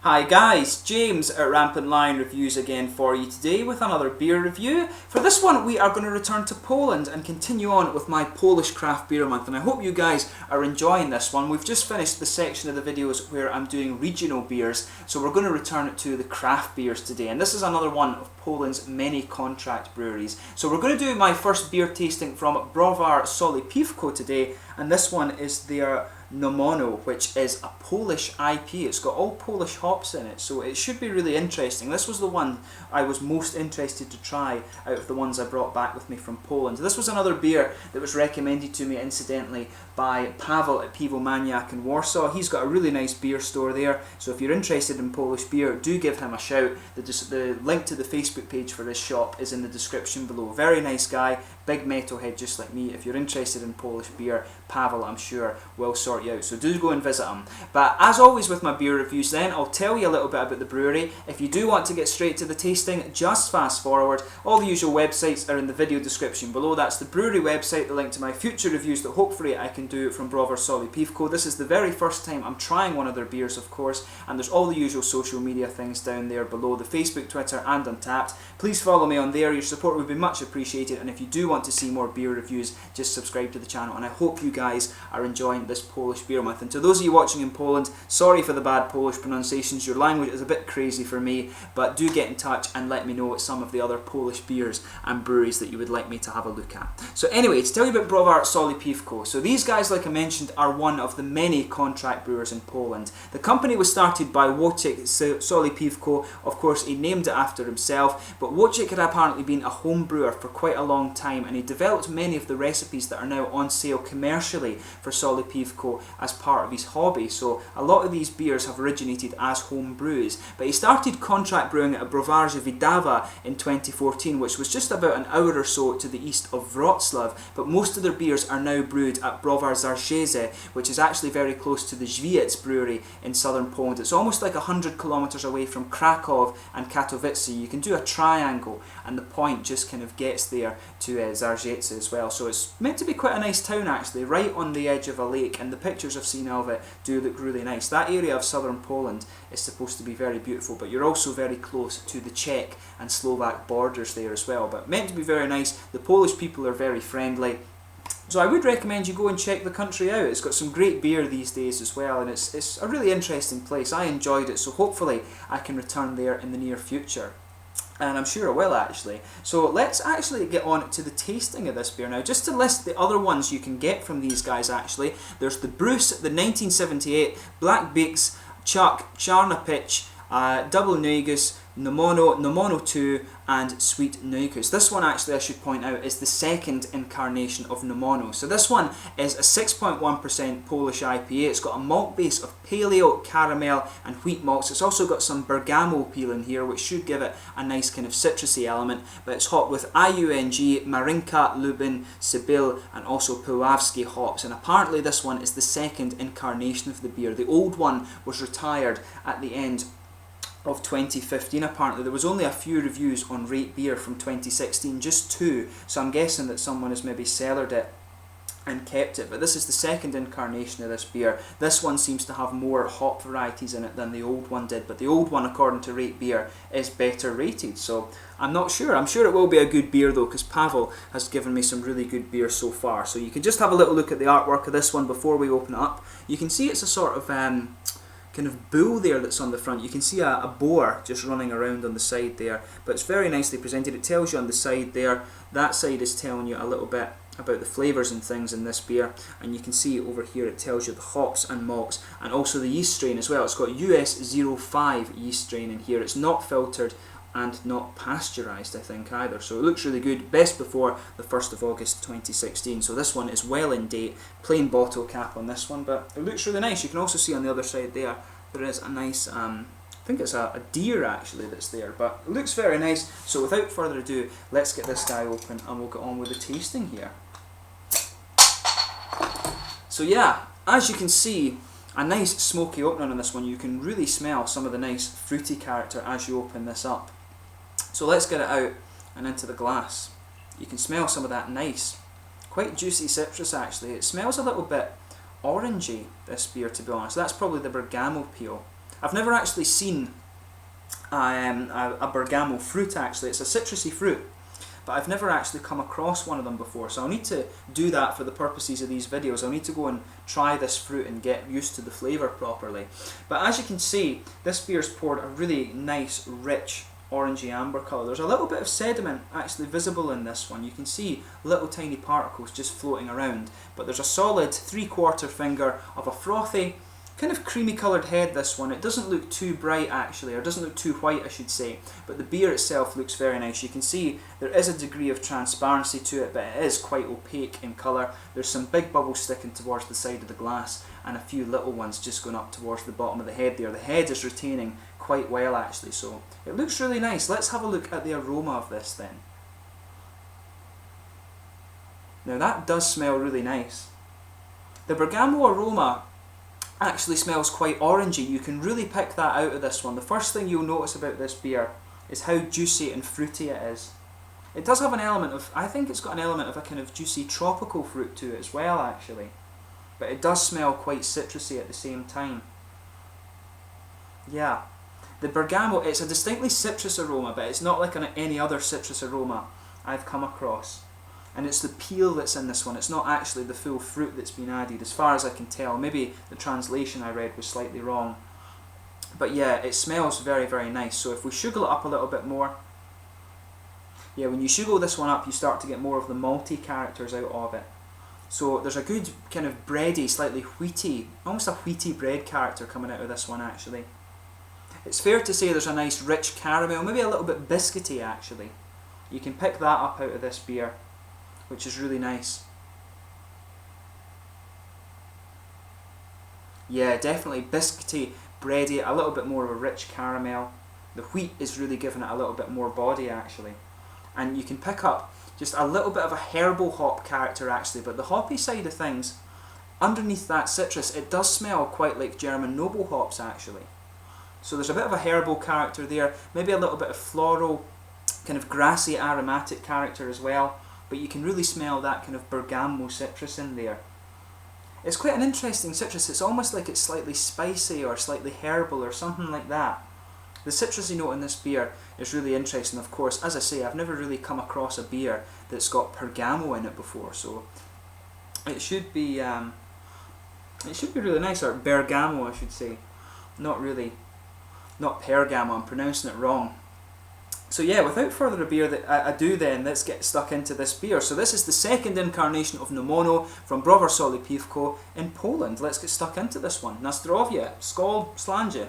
Hi guys, James at RampantLionReviews again for you today with another beer review. For this one we are going to return to Poland and continue on with my Polish craft beer month, and I hope you guys are enjoying this one. We've just finished the section of the videos where I'm doing regional beers, so we're going to return to the craft beers today, and this is another one of Poland's many contract breweries. So we're going to do my first beer tasting from Browar Solipiwko today, and this one is their Nomono, which is a Polish IPA. It's got all Polish hops in it, so it should be really interesting. This was the one I was most interested to try out of the ones I brought back with me from Poland. This was another beer that was recommended to me incidentally by Paweł at Piwomaniak in Warsaw. He's got a really nice beer store there, so if you're interested in Polish beer, do give him a shout. The link to the Facebook page for this shop is in the description below. Very nice guy, big metalhead just like me. If you're interested in Polish beer, Paweł, I'm sure, will sort you out, so do go and visit him. But as always with my beer reviews then, I'll tell you a little bit about the brewery. If you do want to get straight to the tasting, just fast forward. All the usual websites are in the video description below. That's the brewery website, the link to my future reviews that hopefully I can do from Browar Solipiwko. This is the very first time I'm trying one of their beers, of course, and there's all the usual social media things down there below, the Facebook, Twitter and Untappd. Please follow me on there, your support would be much appreciated, and if you do want to see more beer reviews, just subscribe to the channel, and I hope you guys are enjoying this Polish beer month. And to those of you watching in Poland, sorry for the bad Polish pronunciations, your language is a bit crazy for me, but do get in touch and let me know some of the other Polish beers and breweries that you would like me to have a look at. So anyway, to tell you about Browar Solipiwko, so these guys, like I mentioned, are one of the many contract brewers in Poland. The company was started by Wojciech Solipiwko, of course he named it after himself, but Wojciech had apparently been a home brewer for quite a long time, and he developed many of the recipes that are now on sale commercially for Solipiwko as part of his hobby. So a lot of these beers have originated as home brews, but he started contract brewing at a Browarze Widawa in 2014, which was just about an hour or so to the east of Wrocław, but most of their beers are now brewed at Browar Solipiwko, which is actually very close to the Żywiec brewery in southern Poland. It's almost like 100 kilometers away from Krakow and Katowice. You can do a triangle and the point just kind of gets there to Zarziece as well, so it's meant to be quite a nice town actually, right on the edge of a lake, and the pictures I've seen of it do look really nice. That area of southern Poland is supposed to be very beautiful, but you're also very close to the Czech and Slovak borders there as well, but meant to be very nice. The Polish people are very friendly, so I would recommend you go and check the country out. It's got some great beer these days as well, and it's a really interesting place. I enjoyed it, so hopefully I can return there in the near future. And I'm sure I will actually. So let's actually get on to the tasting of this beer now. Just to list the other ones you can get from these guys actually. There's the Bruce, the 1978, Black Beaks, Chuck, Czarna Double Negus, Nomono, Nomono 2 and Sweet Neukus. This one actually, I should point out, is the second incarnation of Nomono. So this one is a 6.1% Polish IPA. It's got a malt base of paleo, caramel and wheat malts. It's also got some bergamot peel in here, which should give it a nice kind of citrusy element, but it's hopped with IUNG, Marinka, Lubin, Sibyl and also Puławski hops, and apparently this one is the second incarnation of the beer. The old one was retired at the end of 2015 apparently. There was only a few reviews on Rate Beer from 2016, just 2, so I'm guessing that someone has maybe cellared it and kept it, but this is the second incarnation of this beer. This one seems to have more hop varieties in it than the old one did, but the old one, according to Rate Beer, is better rated, so I'm not sure. I'm sure it will be a good beer though, because Paweł has given me some really good beer so far. So you can just have a little look at the artwork of this one before we open it up. You can see it's a sort of kind of bull there that's on the front. You can see a boar just running around on the side there, but it's very nicely presented. It tells you on the side there, that side is telling you a little bit about the flavours and things in this beer, and you can see over here it tells you the hops and malts and also the yeast strain as well. It's got US 05 yeast strain in here. It's not filtered and not pasteurised, I think, either, so it looks really good. Best before the 1st of August 2016, so this one is well in date. Plain bottle cap on this one, but it looks really nice. You can also see on the other side there is a nice I think it's a deer actually that's there, but it looks very nice. So without further ado, let's get this guy open and we'll get on with the tasting here. So yeah, as you can see, a nice smoky opening on this one. You can really smell some of the nice fruity character as you open this up. So let's get it out and into the glass. You can smell some of that nice, quite juicy citrus actually. It smells a little bit orangey, this beer, to be honest. That's probably the bergamot peel. I've never actually seen a bergamot fruit actually. It's a citrusy fruit, but I've never actually come across one of them before, so I'll need to do that for the purposes of these videos. I'll need to go and try this fruit and get used to the flavour properly. But as you can see, this beer's poured a really nice, rich, orangey amber colour. There's a little bit of sediment actually visible in this one. You can see little tiny particles just floating around, but there's a solid 3/4 finger of a frothy, kind of creamy coloured head, this one. It doesn't look too bright actually, or doesn't look too white I should say, but the beer itself looks very nice. You can see there is a degree of transparency to it, but it is quite opaque in colour. There's some big bubbles sticking towards the side of the glass, and a few little ones just going up towards the bottom of the head there. The head is retaining quite well actually, so it looks really nice. Let's have a look at the aroma of this then. Now that does smell really nice. The bergamot aroma actually smells quite orangey. You can really pick that out of this one. The first thing you'll notice about this beer is how juicy and fruity it is. It does have an element of, I think it's got an element of a kind of juicy tropical fruit to it as well actually, but it does smell quite citrusy at the same time. Yeah, the bergamot, it's a distinctly citrus aroma, but it's not like any other citrus aroma I've come across. And it's the peel that's in this one, it's not actually the full fruit that's been added, as far as I can tell. Maybe the translation I read was slightly wrong. But yeah, it smells very, very nice. So if we sugar it up a little bit more, yeah, when you sugar this one up, you start to get more of the malty characters out of it. So there's a good kind of bready, slightly wheaty, almost a wheaty bread character coming out of this one actually. It's fair to say there's a nice rich caramel, maybe a little bit biscuity actually. You can pick that up out of this beer, which is really nice. Yeah, definitely biscuity, bready, a little bit more of a rich caramel. The wheat is really giving it a little bit more body actually. And you can pick up just a little bit of a herbal hop character actually, but the hoppy side of things, underneath that citrus, it does smell quite like German noble hops actually. So there's a bit of a herbal character there, maybe a little bit of floral, kind of grassy aromatic character as well. But you can really smell that kind of bergamot citrus in there. It's quite an interesting citrus. It's almost like it's slightly spicy or slightly herbal or something like that. The citrusy note in this beer is really interesting. Of course, as I say, I've never really come across a beer that's got bergamot in it before, so it should be really nice. Or bergamot, I should say. Not pergamot. I'm pronouncing it wrong. So yeah, without further ado then, let's get stuck into this beer. So this is the second incarnation of Nomono from Browar Solipiwko in Poland. Let's get stuck into this one. Na zdrowie, skål, slandzie.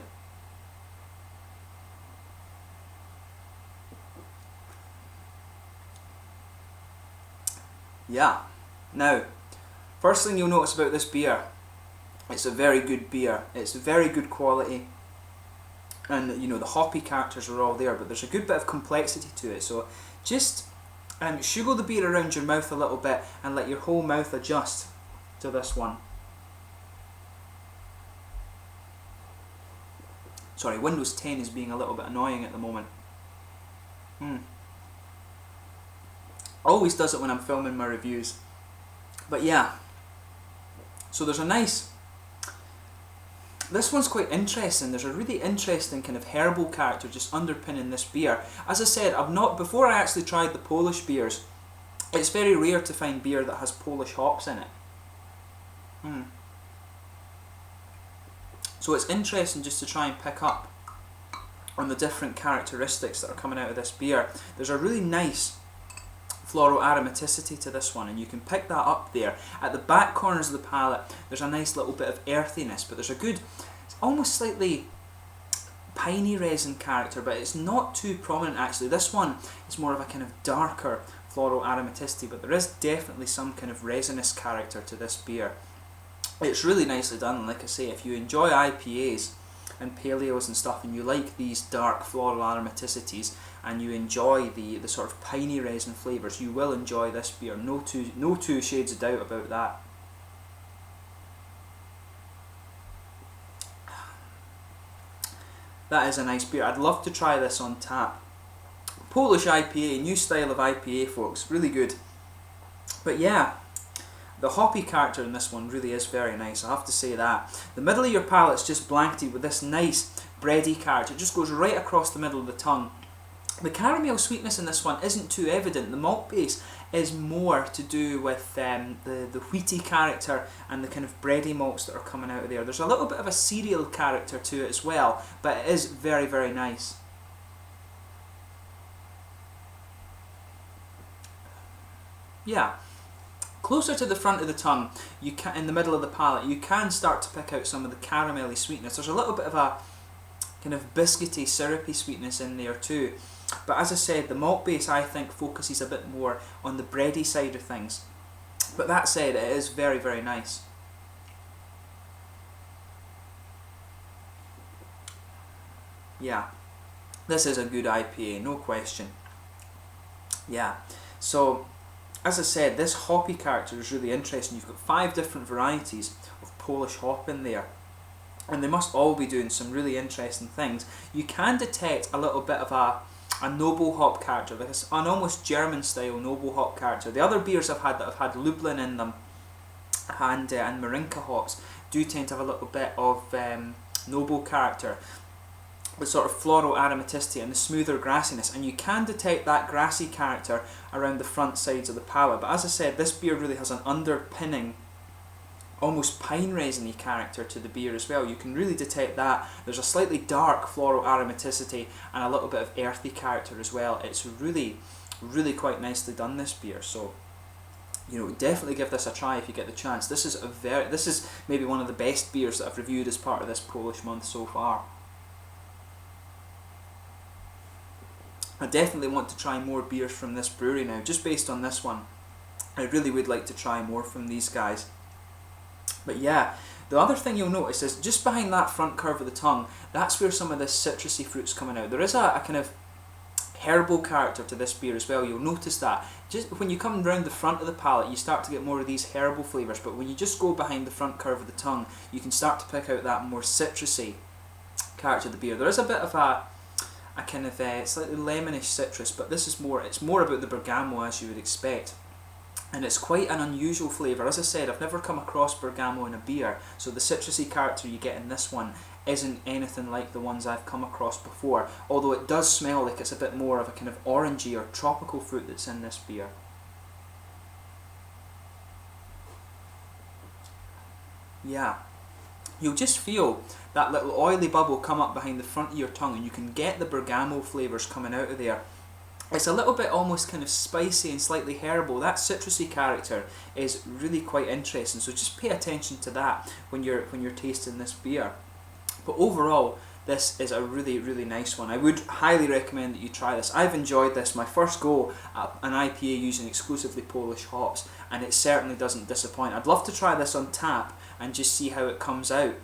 Yeah, now, first thing you'll notice about this beer, it's a very good beer. It's very good quality. And you know, the hoppy characters are all there, but there's a good bit of complexity to it. So just sugar the beer around your mouth a little bit and let your whole mouth adjust to this one. Sorry, Windows 10 is being a little bit annoying at the moment. Always does it when I'm filming my reviews. But yeah, so there's a nice... This one's quite interesting. There's a really interesting kind of herbal character just underpinning this beer. As I said, before I actually tried the Polish beers, it's very rare to find beer that has Polish hops in it. So it's interesting just to try and pick up on the different characteristics that are coming out of this beer. There's a really nice floral aromaticity to this one, and you can pick that up there. At the back corners of the palate, there's a nice little bit of earthiness, but there's a good, it's almost slightly piney resin character, but it's not too prominent actually. This one is more of a kind of darker floral aromaticity, but there is definitely some kind of resinous character to this beer. It's really nicely done, and like I say, if you enjoy IPAs and paleos and stuff, and you like these dark floral aromaticities, and you enjoy the sort of piney resin flavours, you will enjoy this beer. No two shades of doubt about that. That is a nice beer. I'd love to try this on tap. Polish IPA, new style of IPA, folks. Really good. But yeah, the hoppy character in this one really is very nice, I have to say that. The middle of your palate's just blanketed with this nice bready character. It just goes right across the middle of the tongue. The caramel sweetness in this one isn't too evident. The malt base is more to do with the wheaty character and the kind of bready malts that are coming out of there. There's a little bit of a cereal character to it as well, but it is very, very nice. Yeah. Closer to the front of the tongue, you can, in the middle of the palate, you can start to pick out some of the caramelly sweetness. There's a little bit of a kind of biscuity, syrupy sweetness in there too. But as I said, the malt base, I think, focuses a bit more on the bready side of things. But that said, it is very, very nice. Yeah, this is a good IPA, no question. Yeah, so as I said, this hoppy character is really interesting. You've got 5 different varieties of Polish hop in there, and they must all be doing some really interesting things. You can detect a little bit of a noble hop character, like an almost German style noble hop character. The other beers I've had that have had Lublin in them and Marinka hops do tend to have a little bit of noble character, with sort of floral aromaticity and the smoother grassiness, and you can detect that grassy character around the front sides of the palate. But as I said, this beer really has an underpinning, almost pine resiny character to the beer as well. You can really detect that. There's a slightly dark floral aromaticity and a little bit of earthy character as well. It's really, really quite nicely done, this beer. So, you know, definitely give this a try if you get the chance. This is maybe one of the best beers that I've reviewed as part of this Polish month so far. I definitely want to try more beers from this brewery now, just based on this one. I really would like to try more from these guys. But yeah, the other thing you'll notice is just behind that front curve of the tongue, that's where some of this citrusy fruit's coming out. There is a kind of herbal character to this beer as well. You'll notice that. Just when you come round the front of the palate, you start to get more of these herbal flavours, but when you just go behind the front curve of the tongue, you can start to pick out that more citrusy character of the beer. There is a bit of a kind of slightly lemonish citrus, but this is it's more about the bergamot, as you would expect. And it's quite an unusual flavour. As I said, I've never come across bergamot in a beer, so the citrusy character you get in this one isn't anything like the ones I've come across before, although it does smell like it's a bit more of a kind of orangey or tropical fruit that's in this beer. Yeah. You'll just feel that little oily bubble come up behind the front of your tongue, and you can get the bergamot flavours coming out of there. It's a little bit almost kind of spicy and slightly herbal. That citrusy character is really quite interesting, so just pay attention to that when you're tasting this beer. But overall, this is a really, really nice one. I would highly recommend that you try this. I've enjoyed this. My first go at an IPA using exclusively Polish hops, and it certainly doesn't disappoint. I'd love to try this on tap and just see how it comes out.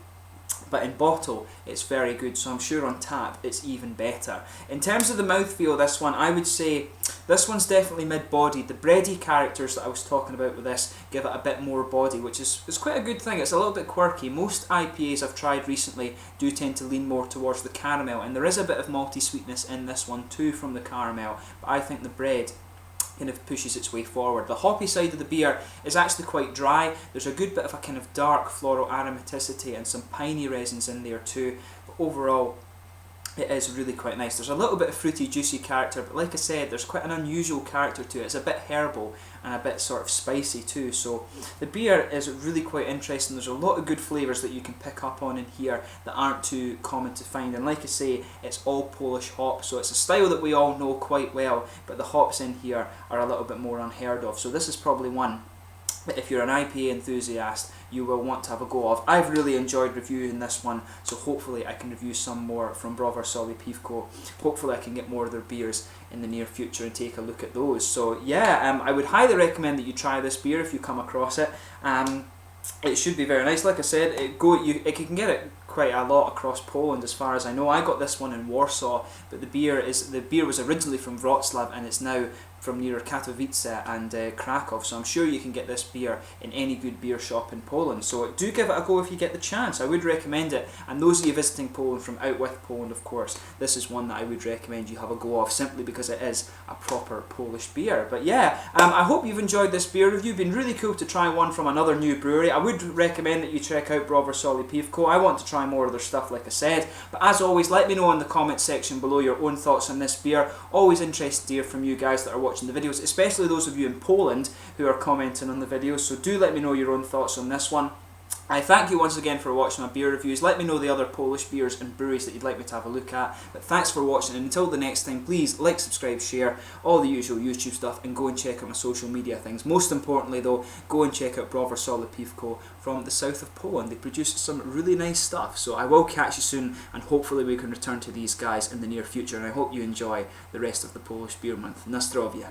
But in bottle, it's very good, so I'm sure on tap it's even better. In terms of the mouthfeel, this one, I would say this one's definitely mid-bodied. The bready characters that I was talking about with this give it a bit more body, which is quite a good thing. It's a little bit quirky. Most IPAs I've tried recently do tend to lean more towards the caramel, and there is a bit of malty sweetness in this one too from the caramel, but I think the bread kind of pushes its way forward. The hoppy side of the beer is actually quite dry. There's a good bit of a kind of dark floral aromaticity and some piney resins in there too, but overall it is really quite nice. There's a little bit of fruity, juicy character, but like I said, there's quite an unusual character to it. It's a bit herbal and a bit sort of spicy too, so the beer is really quite interesting. There's a lot of good flavours that you can pick up on in here that aren't too common to find, and like I say, it's all Polish hops, so it's a style that we all know quite well, but the hops in here are a little bit more unheard of, so this is probably one that if you're an IPA enthusiast, you will want to have a go of. I've really enjoyed reviewing this one, so hopefully I can review some more from Browar Solipiwko. Hopefully I can get more of their beers in the near future and take a look at those. So yeah, I would highly recommend that you try this beer if you come across it. It should be very nice. Like I said, you can get it quite a lot across Poland as far as I know. I got this one in Warsaw, but the beer was originally from Wrocław and it's now from near Katowice and Krakow, so I'm sure you can get this beer in any good beer shop in Poland. So do give it a go if you get the chance. I would recommend it, and those of you visiting Poland from out with Poland, of course, this is one that I would recommend you have a go of, simply because it is a proper Polish beer. But yeah, I hope you've enjoyed this beer review. Been really cool to try one from another new brewery. I would recommend that you check out Browar Solipiwko. I want to try more of their stuff, like I said, but as always, let me know in the comment section below your own thoughts on this beer. Always interested to hear from you guys that are watching the videos, especially those of you in Poland who are commenting on the videos, so do let me know your own thoughts on this one. I thank you once again for watching my beer reviews. Let me know the other Polish beers and breweries that you'd like me to have a look at. But thanks for watching, and until the next time, please like, subscribe, share, all the usual YouTube stuff, and go and check out my social media things. Most importantly though, go and check out Browar Solipiwko from the south of Poland. They produce some really nice stuff. So I will catch you soon, and hopefully we can return to these guys in the near future, and I hope you enjoy the rest of the Polish Beer Month. Na zdrowie.